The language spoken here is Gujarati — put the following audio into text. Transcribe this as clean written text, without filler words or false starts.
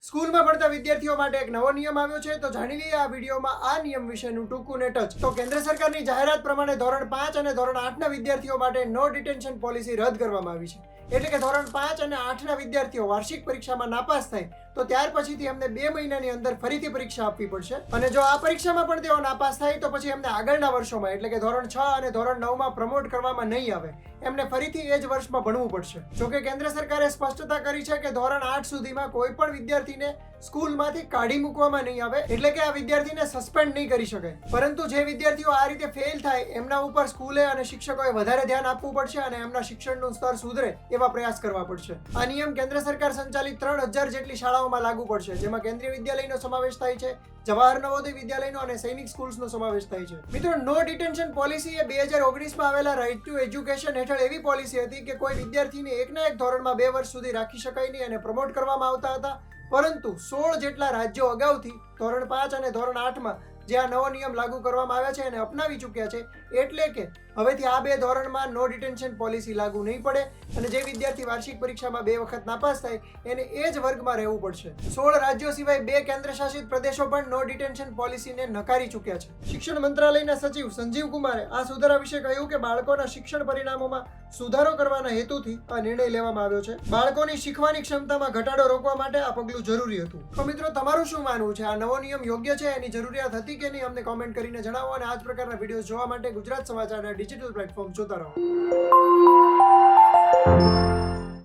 સ્કૂલમાં ભણતા વિદ્યાર્થીઓ માટે એક નવો નિયમ આવ્યો છે, તો જાણી લઈએ આ વિડીયોમાં આ નિયમ વિશેનું ટૂંકું ને ટચ. તો કેન્દ્ર સરકારની જાહેરાત પ્રમાણે ધોરણ 5 અને ધોરણ 8ના વિદ્યાર્થીઓ માટે નો ડિટેન્શન પોલિસી રદ કરવામાં આવી છે. એટલે કે ધોરણ 5 અને 8ના વિદ્યાર્થીઓ વાર્ષિક પરીક્ષામાં નાપાસ થાય તો ત્યાર પછીથી એમને 2 મહિનાની અંદર ફરીથી પરીક્ષા આપવી પડશે. અને જો આ પરીક્ષામાં પણ તેઓ નાપાસ થાય તો પછી એમને આગળના વર્ષોમાં એટલે કે ધોરણ 6 અને ધોરણ 9માં પ્રમોટ કરવામાં નહીં આવે, એમને ફરીથી એ જ વર્ષમાં ભણવું પડશે. જોકે કેન્દ્ર સરકારે સ્પષ્ટતા કરી છે કે ધોરણ 8 સુધીમાં કોઈ પણ વિદ્યાર્થીને સ્કૂલમાંથી કાઢી મૂકવામાં નહીં આવે, એટલે કે આ વિદ્યાર્થીને સસ્પેન્ડ નહીં કરી શકાય. પરંતુ જે વિદ્યાર્થીઓ આ રીતે ફેલ થાય એમના ઉપર સ્કૂલે અને શિક્ષકોએ વધારે ધ્યાન આપવું પડશે અને એમના શિક્ષણનું સ્તર સુધરે એવા પ્રયાસ કરવા પડશે. આ નિયમ કેન્દ્ર સરકાર સંચાલિત 3000 જેટલી શાળાઓમાં લાગુ પડશે, જેમાં કેન્દ્રીય વિદ્યાલયનો સમાવેશ થાય છે, જવાહર નવોદય વિદ્યાલયનો અને સૈનિક સ્કૂલ્સનો સમાવેશ થાય છે. મિત્રો, નો ડિટેન્શન પોલિસી એ 2019માં આવેલા રાઇટ ટુ એજ્યુકેશન હેઠળ એવી પોલિસી હતી કે કોઈ વિદ્યાર્થીને એકના એક ધોરણમાં 2 વર્ષ સુધી રાખી શકાય નહીં અને પ્રમોટ કરવામાં આવતા હતા. પરંતુ 16 જેટલા રાજ્યો અગાઉથી ધોરણ 5 અને ધોરણ 8માં જે આ નવો નિયમ લાગુ કરવામાં આવ્યા છે એને અપનાવી ચૂક્યા છે. એટલે કે હવેથી આ 2 ધોરણમાં નો ડિટેન્શન પોલિસી લાગુ નહીં પડે અને જે વિદ્યાર્થી વાર્ષિક પરીક્ષામાં 2 વખત નાપાસ થાય એને એ જ વર્ગમાં રહેવું પડશે. 16 રાજ્યો સિવાય 2 કેન્દ્રશાસિત પ્રદેશો પણ નો ડિટેન્શન પોલિસીને નકારી ચૂક્યા છે. શિક્ષણ મંત્રાલયના સચિવ સંજીવ કુમારે આ સુધારા વિશે કહ્યું કે બાળકોના શિક્ષણ પરિણામોમાં સુધારો કરવાના હેતુથી આ નિર્ણય લેવામાં આવ્યો છે. બાળકોની શીખવાની ક્ષમતામાં ઘટાડો રોકવા માટે આ પગલું જરૂરી હતું. તો મિત્રો, તમારું શું માનવું છે? આ નવો નિયમ યોગ્ય છે? એની જરૂરિયાત હતી કે નહીં? અમને કોમેન્ટ કરીને જણાવો અને આ જ પ્રકારના વિડીયો જોવા માટે ગુજરાત સમાચારના ડિજિટલ પ્લેટફોર્મ જોતા રહો.